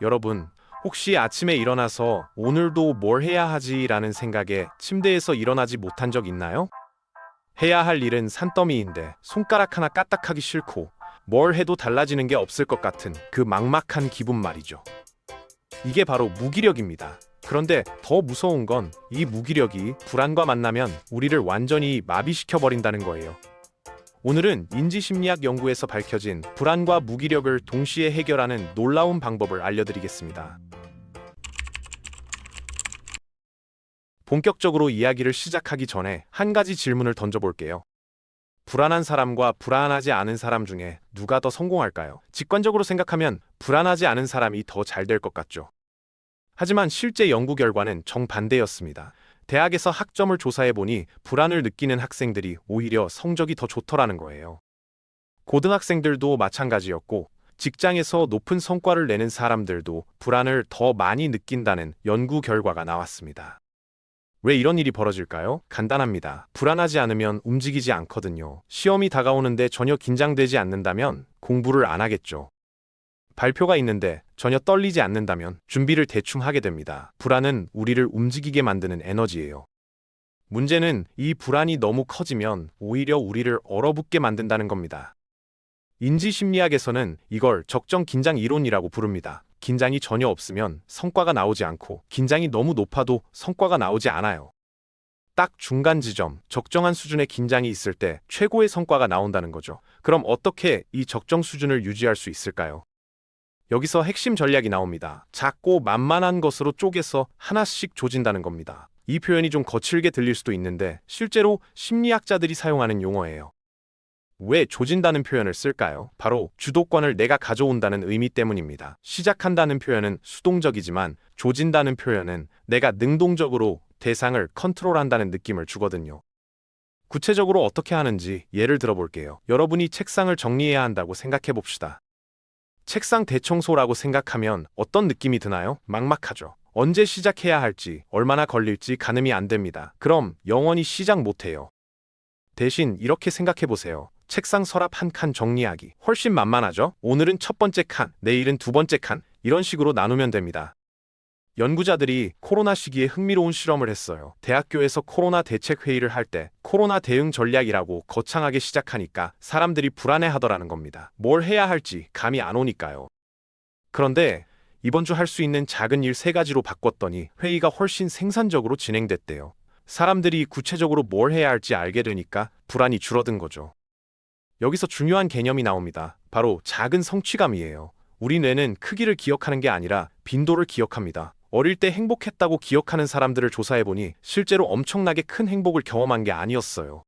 여러분, 혹시 아침에 일어나서 오늘도 뭘 해야 하지? 라는 생각에 침대에서 일어나지 못한 적 있나요? 해야 할 일은 산더미인데 손가락 하나 까딱하기 싫고 뭘 해도 달라지는 게 없을 것 같은 그 막막한 기분 말이죠. 이게 바로 무기력입니다. 그런데 더 무서운 건 이 무기력이 불안과 만나면 우리를 완전히 마비시켜버린다는 거예요. 오늘은 인지심리학 연구에서 밝혀진 불안과 무기력을 동시에 해결하는 놀라운 방법을 알려드리겠습니다. 본격적으로 이야기를 시작하기 전에 한 가지 질문을 던져볼게요. 불안한 사람과 불안하지 않은 사람 중에 누가 더 성공할까요? 직관적으로 생각하면 불안하지 않은 사람이 더 잘 될 것 같죠. 하지만 실제 연구 결과는 정반대였습니다. 대학에서 학점을 조사해보니 불안을 느끼는 학생들이 오히려 성적이 더 좋더라는 거예요. 고등학생들도 마찬가지였고, 직장에서 높은 성과를 내는 사람들도 불안을 더 많이 느낀다는 연구 결과가 나왔습니다. 왜 이런 일이 벌어질까요? 간단합니다. 불안하지 않으면 움직이지 않거든요. 시험이 다가오는데 전혀 긴장되지 않는다면 공부를 안 하겠죠. 발표가 있는데 전혀 떨리지 않는다면 준비를 대충 하게 됩니다. 불안은 우리를 움직이게 만드는 에너지예요. 문제는 이 불안이 너무 커지면 오히려 우리를 얼어붙게 만든다는 겁니다. 인지심리학에서는 이걸 적정 긴장 이론이라고 부릅니다. 긴장이 전혀 없으면 성과가 나오지 않고, 긴장이 너무 높아도 성과가 나오지 않아요. 딱 중간 지점, 적정한 수준의 긴장이 있을 때 최고의 성과가 나온다는 거죠. 그럼 어떻게 이 적정 수준을 유지할 수 있을까요? 여기서 핵심 전략이 나옵니다. 작고 만만한 것으로 쪼개서 하나씩 조진다는 겁니다. 이 표현이 좀 거칠게 들릴 수도 있는데 실제로 심리학자들이 사용하는 용어예요. 왜 조진다는 표현을 쓸까요? 바로 주도권을 내가 가져온다는 의미 때문입니다. 시작한다는 표현은 수동적이지만 조진다는 표현은 내가 능동적으로 대상을 컨트롤한다는 느낌을 주거든요. 구체적으로 어떻게 하는지 예를 들어볼게요. 여러분이 책상을 정리해야 한다고 생각해 봅시다. 책상 대청소라고 생각하면 어떤 느낌이 드나요? 막막하죠. 언제 시작해야 할지, 얼마나 걸릴지 가늠이 안 됩니다. 그럼 영원히 시작 못해요. 대신 이렇게 생각해 보세요. 책상 서랍 한 칸 정리하기. 훨씬 만만하죠? 오늘은 첫 번째 칸, 내일은 두 번째 칸, 이런 식으로 나누면 됩니다. 연구자들이 코로나 시기에 흥미로운 실험을 했어요. 대학교에서 코로나 대책 회의를 할 때 코로나 대응 전략이라고 거창하게 시작하니까 사람들이 불안해하더라는 겁니다. 뭘 해야 할지 감이 안 오니까요. 그런데 이번 주 할 수 있는 작은 일 3가지로 바꿨더니 회의가 훨씬 생산적으로 진행됐대요. 사람들이 구체적으로 뭘 해야 할지 알게 되니까 불안이 줄어든 거죠. 여기서 중요한 개념이 나옵니다. 바로 작은 성취감이에요. 우리 뇌는 크기를 기억하는 게 아니라 빈도를 기억합니다. 어릴 때 행복했다고 기억하는 사람들을 조사해보니 실제로 엄청나게 큰 행복을 경험한 게 아니었어요.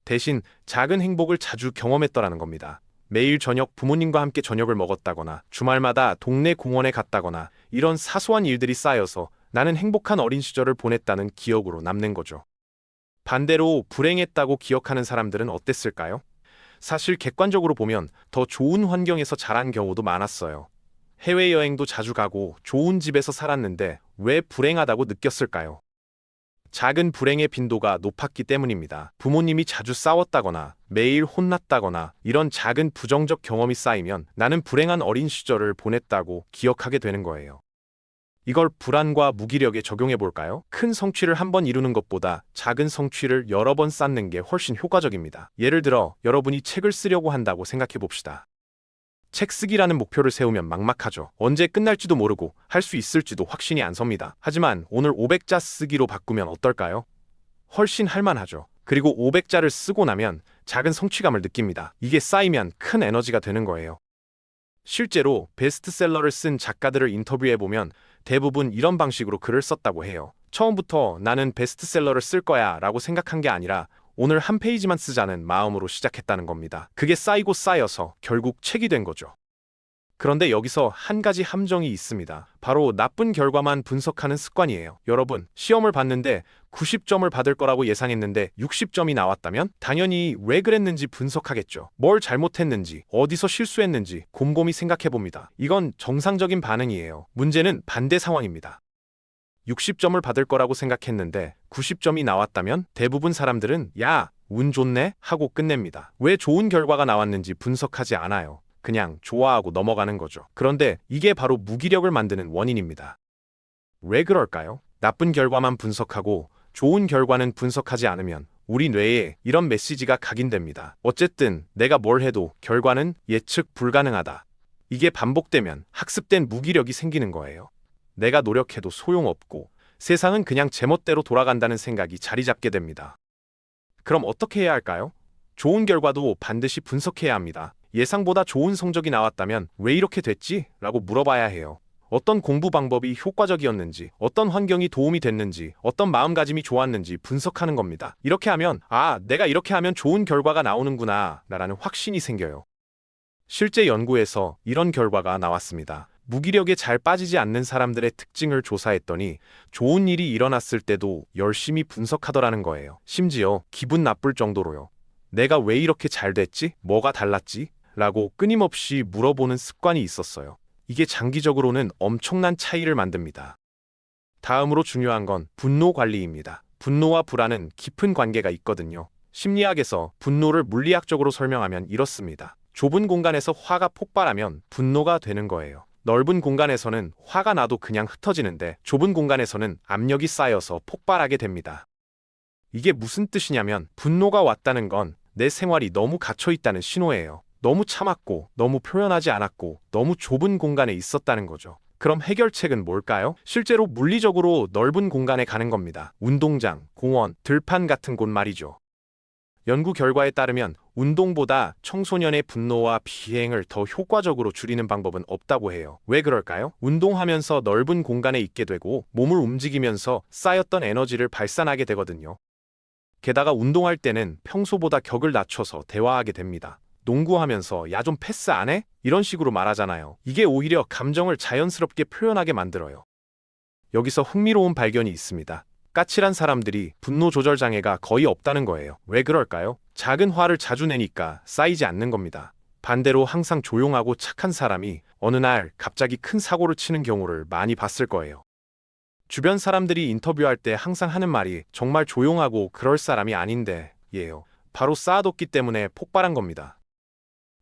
대신 작은 행복을 자주 경험했더라는 겁니다. 매일 저녁 부모님과 함께 저녁을 먹었다거나 주말마다 동네 공원에 갔다거나 이런 사소한 일들이 쌓여서 나는 행복한 어린 시절을 보냈다는 기억으로 남는 거죠. 반대로 불행했다고 기억하는 사람들은 어땠을까요? 사실 객관적으로 보면 더 좋은 환경에서 자란 경우도 많았어요. 해외여행도 자주 가고 좋은 집에서 살았는데 왜 불행하다고 느꼈을까요? 작은 불행의 빈도가 높았기 때문입니다. 부모님이 자주 싸웠다거나 매일 혼났다거나 이런 작은 부정적 경험이 쌓이면 나는 불행한 어린 시절을 보냈다고 기억하게 되는 거예요. 이걸 불안과 무기력에 적용해 볼까요? 큰 성취를 한 번 이루는 것보다 작은 성취를 여러 번 쌓는 게 훨씬 효과적입니다. 예를 들어 여러분이 책을 쓰려고 한다고 생각해 봅시다. 책 쓰기라는 목표를 세우면 막막하죠. 언제 끝날지도 모르고 할 수 있을지도 확신이 안 섭니다. 하지만 오늘 500자 쓰기로 바꾸면 어떨까요? 훨씬 할만하죠. 그리고 500자를 쓰고 나면 작은 성취감을 느낍니다. 이게 쌓이면 큰 에너지가 되는 거예요. 실제로 베스트셀러를 쓴 작가들을 인터뷰해보면 대부분 이런 방식으로 글을 썼다고 해요. 처음부터 나는 베스트셀러를 쓸 거야 라고 생각한 게 아니라 오늘 한 페이지만 쓰자는 마음으로 시작했다는 겁니다. 그게 쌓이고 쌓여서 결국 책이 된 거죠. 그런데 여기서 한 가지 함정이 있습니다. 바로 나쁜 결과만 분석하는 습관이에요. 여러분, 시험을 봤는데 90점을 받을 거라고 예상했는데 60점이 나왔다면 당연히 왜 그랬는지 분석하겠죠. 뭘 잘못했는지, 어디서 실수했는지 곰곰이 생각해봅니다. 이건 정상적인 반응이에요. 문제는 반대 상황입니다. 60점을 받을 거라고 생각했는데 90점이 나왔다면 대부분 사람들은 야, 운 좋네? 하고 끝냅니다. 왜 좋은 결과가 나왔는지 분석하지 않아요. 그냥 좋아하고 넘어가는 거죠. 그런데 이게 바로 무기력을 만드는 원인입니다. 왜 그럴까요? 나쁜 결과만 분석하고 좋은 결과는 분석하지 않으면 우리 뇌에 이런 메시지가 각인됩니다. 어쨌든 내가 뭘 해도 결과는 예측 불가능하다. 이게 반복되면 학습된 무기력이 생기는 거예요. 내가 노력해도 소용없고 세상은 그냥 제멋대로 돌아간다는 생각이 자리 잡게 됩니다. 그럼 어떻게 해야 할까요? 좋은 결과도 반드시 분석해야 합니다. 예상보다 좋은 성적이 나왔다면 왜 이렇게 됐지? 라고 물어봐야 해요. 어떤 공부 방법이 효과적이었는지, 어떤 환경이 도움이 됐는지, 어떤 마음가짐이 좋았는지 분석하는 겁니다. 이렇게 하면 내가 이렇게 하면 좋은 결과가 나오는구나 라는 확신이 생겨요. 실제 연구에서 이런 결과가 나왔습니다. 무기력에 잘 빠지지 않는 사람들의 특징을 조사했더니 좋은 일이 일어났을 때도 열심히 분석하더라는 거예요. 심지어 기분 나쁠 정도로요. 내가 왜 이렇게 잘 됐지? 뭐가 달랐지? 라고 끊임없이 물어보는 습관이 있었어요. 이게 장기적으로는 엄청난 차이를 만듭니다. 다음으로 중요한 건 분노 관리입니다. 분노와 불안은 깊은 관계가 있거든요. 심리학에서 분노를 물리학적으로 설명하면 이렇습니다. 좁은 공간에서 화가 폭발하면 분노가 되는 거예요. 넓은 공간에서는 화가 나도 그냥 흩어지는데 좁은 공간에서는 압력이 쌓여서 폭발하게 됩니다. 이게 무슨 뜻이냐면 분노가 왔다는 건 내 생활이 너무 갇혀 있다는 신호예요. 너무 참았고, 너무 표현하지 않았고, 너무 좁은 공간에 있었다는 거죠. 그럼 해결책은 뭘까요? 실제로 물리적으로 넓은 공간에 가는 겁니다. 운동장, 공원, 들판 같은 곳 말이죠. 연구 결과에 따르면 운동보다 청소년의 분노와 비행을 더 효과적으로 줄이는 방법은 없다고 해요. 왜 그럴까요? 운동하면서 넓은 공간에 있게 되고 몸을 움직이면서 쌓였던 에너지를 발산하게 되거든요. 게다가 운동할 때는 평소보다 격을 낮춰서 대화하게 됩니다. 농구하면서 야 좀 패스 안 해? 이런 식으로 말하잖아요. 이게 오히려 감정을 자연스럽게 표현하게 만들어요. 여기서 흥미로운 발견이 있습니다. 까칠한 사람들이 분노 조절 장애가 거의 없다는 거예요. 왜 그럴까요? 작은 화를 자주 내니까 쌓이지 않는 겁니다. 반대로 항상 조용하고 착한 사람이 어느 날 갑자기 큰 사고를 치는 경우를 많이 봤을 거예요. 주변 사람들이 인터뷰할 때 항상 하는 말이 정말 조용하고 그럴 사람이 아닌데 예요. 바로 쌓아뒀기 때문에 폭발한 겁니다.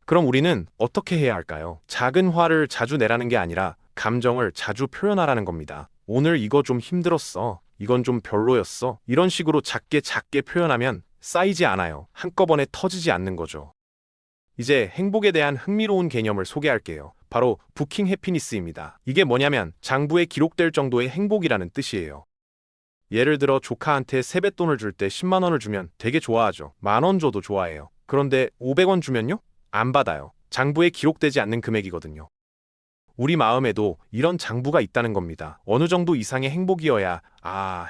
그럼 우리는 어떻게 해야 할까요? 작은 화를 자주 내라는 게 아니라 감정을 자주 표현하라는 겁니다. 오늘 이거 좀 힘들었어. 이건 좀 별로였어. 이런 식으로 작게 표현하면 쌓이지 않아요. 한꺼번에 터지지 않는 거죠. 이제 행복에 대한 흥미로운 개념을 소개할게요. 바로 부킹 해피니스입니다. 이게 뭐냐면 장부에 기록될 정도의 행복이라는 뜻이에요. 예를 들어 조카한테 세뱃돈을 줄 때 10만 원을 주면 되게 좋아하죠. 10,000원 줘도 좋아해요. 그런데 500원 주면요? 안 받아요. 장부에 기록되지 않는 금액이거든요. 우리 마음에도 이런 장부가 있다는 겁니다. 어느 정도 이상의 행복이어야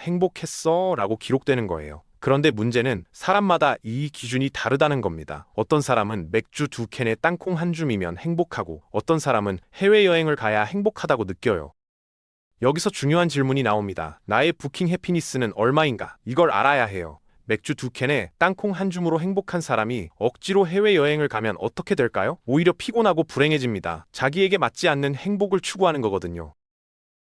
행복했어 라고 기록되는 거예요. 그런데 문제는 사람마다 이 기준이 다르다는 겁니다. 어떤 사람은 맥주 2캔에 땅콩 한 줌이면 행복하고 어떤 사람은 해외여행을 가야 행복하다고 느껴요. 여기서 중요한 질문이 나옵니다. 나의 부킹 해피니스는 얼마인가? 이걸 알아야 해요. 맥주 2캔에 땅콩 한 줌으로 행복한 사람이 억지로 해외여행을 가면 어떻게 될까요? 오히려 피곤하고 불행해집니다. 자기에게 맞지 않는 행복을 추구하는 거거든요.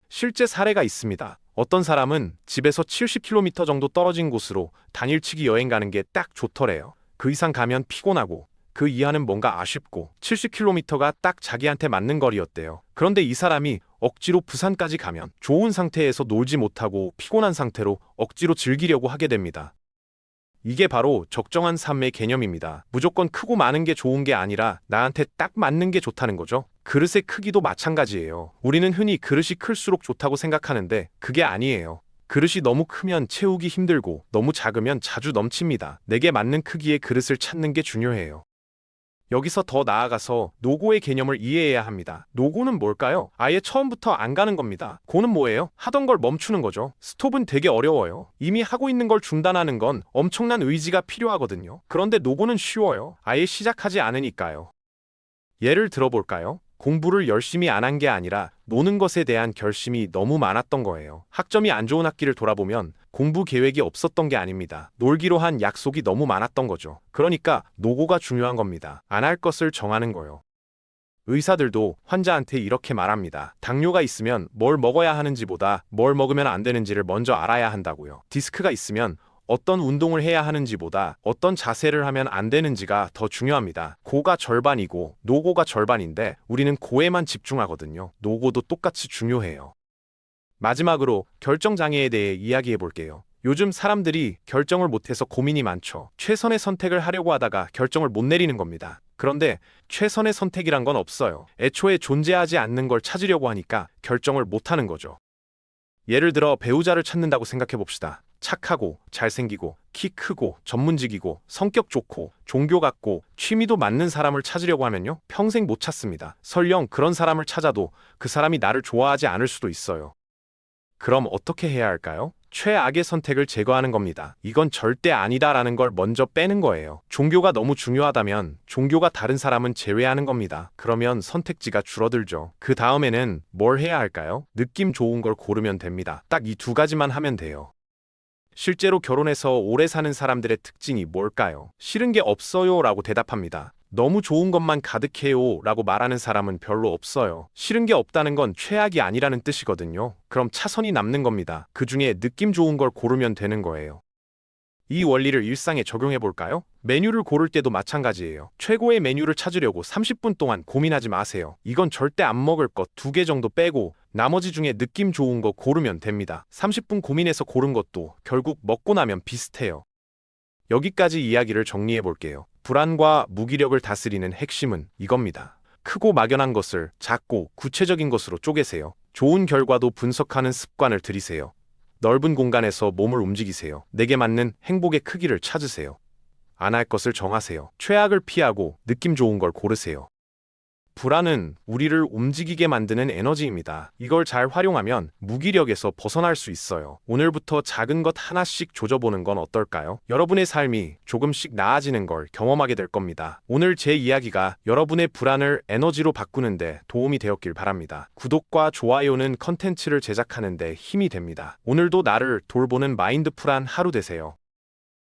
실제 사례가 있습니다. 어떤 사람은 집에서 70km 정도 떨어진 곳으로 당일치기 여행 가는 게 딱 좋더래요. 그 이상 가면 피곤하고 그 이하는 뭔가 아쉽고 70km가 딱 자기한테 맞는 거리였대요. 그런데 이 사람이 억지로 부산까지 가면 좋은 상태에서 놀지 못하고 피곤한 상태로 억지로 즐기려고 하게 됩니다. 이게 바로 적정한 삶의 개념입니다. 무조건 크고 많은 게 좋은 게 아니라 나한테 딱 맞는 게 좋다는 거죠. 그릇의 크기도 마찬가지예요. 우리는 흔히 그릇이 클수록 좋다고 생각하는데 그게 아니에요. 그릇이 너무 크면 채우기 힘들고 너무 작으면 자주 넘칩니다. 내게 맞는 크기의 그릇을 찾는 게 중요해요. 여기서 더 나아가서 노고의 개념을 이해해야 합니다. 노고는 뭘까요? 아예 처음부터 안 가는 겁니다. 고는 뭐예요? 하던 걸 멈추는 거죠. 스톱은 되게 어려워요. 이미 하고 있는 걸 중단하는 건 엄청난 의지가 필요하거든요. 그런데 노고는 쉬워요. 아예 시작하지 않으니까요. 예를 들어볼까요? 공부를 열심히 안 한 게 아니라 노는 것에 대한 결심이 너무 많았던 거예요. 학점이 안 좋은 학기를 돌아보면 공부 계획이 없었던 게 아닙니다. 놀기로 한 약속이 너무 많았던 거죠. 그러니까 노고가 중요한 겁니다. 안 할 것을 정하는 거요. 의사들도 환자한테 이렇게 말합니다. 당뇨가 있으면 뭘 먹어야 하는지보다 뭘 먹으면 안 되는지를 먼저 알아야 한다고요. 디스크가 있으면 어떤 운동을 해야 하는지보다 어떤 자세를 하면 안 되는지가 더 중요합니다. 고가 절반이고 노고가 절반인데 우리는 고에만 집중하거든요. 노고도 똑같이 중요해요. 마지막으로 결정장애에 대해 이야기해 볼게요. 요즘 사람들이 결정을 못해서 고민이 많죠. 최선의 선택을 하려고 하다가 결정을 못 내리는 겁니다. 그런데 최선의 선택이란 건 없어요. 애초에 존재하지 않는 걸 찾으려고 하니까 결정을 못 하는 거죠. 예를 들어 배우자를 찾는다고 생각해 봅시다. 착하고 잘생기고 키 크고 전문직이고 성격 좋고 종교 같고 취미도 맞는 사람을 찾으려고 하면요, 평생 못 찾습니다. 설령 그런 사람을 찾아도 그 사람이 나를 좋아하지 않을 수도 있어요. 그럼 어떻게 해야 할까요? 최악의 선택을 제거하는 겁니다. 이건 절대 아니다라는 걸 먼저 빼는 거예요. 종교가 너무 중요하다면 종교가 다른 사람은 제외하는 겁니다. 그러면 선택지가 줄어들죠. 그 다음에는 뭘 해야 할까요? 느낌 좋은 걸 고르면 됩니다. 딱 이 두 가지만 하면 돼요. 실제로 결혼해서 오래 사는 사람들의 특징이 뭘까요? 싫은 게 없어요 라고 대답합니다. 너무 좋은 것만 가득해요 라고 말하는 사람은 별로 없어요. 싫은 게 없다는 건 최악이 아니라는 뜻이거든요. 그럼 차선이 남는 겁니다. 그 중에 느낌 좋은 걸 고르면 되는 거예요. 이 원리를 일상에 적용해 볼까요? 메뉴를 고를 때도 마찬가지예요. 최고의 메뉴를 찾으려고 30분 동안 고민하지 마세요. 이건 절대 안 먹을 것 2개 정도 빼고 나머지 중에 느낌 좋은 거 고르면 됩니다. 30분 고민해서 고른 것도 결국 먹고 나면 비슷해요. 여기까지 이야기를 정리해 볼게요. 불안과 무기력을 다스리는 핵심은 이겁니다. 크고 막연한 것을 작고 구체적인 것으로 쪼개세요. 좋은 결과도 분석하는 습관을 들이세요. 넓은 공간에서 몸을 움직이세요. 내게 맞는 행복의 크기를 찾으세요. 안 할 것을 정하세요. 최악을 피하고 느낌 좋은 걸 고르세요. 불안은 우리를 움직이게 만드는 에너지입니다. 이걸 잘 활용하면 무기력에서 벗어날 수 있어요. 오늘부터 작은 것 하나씩 조져보는 건 어떨까요? 여러분의 삶이 조금씩 나아지는 걸 경험하게 될 겁니다. 오늘 제 이야기가 여러분의 불안을 에너지로 바꾸는데 도움이 되었길 바랍니다. 구독과 좋아요는 컨텐츠를 제작하는데 힘이 됩니다. 오늘도 나를 돌보는 마인드풀한 하루 되세요.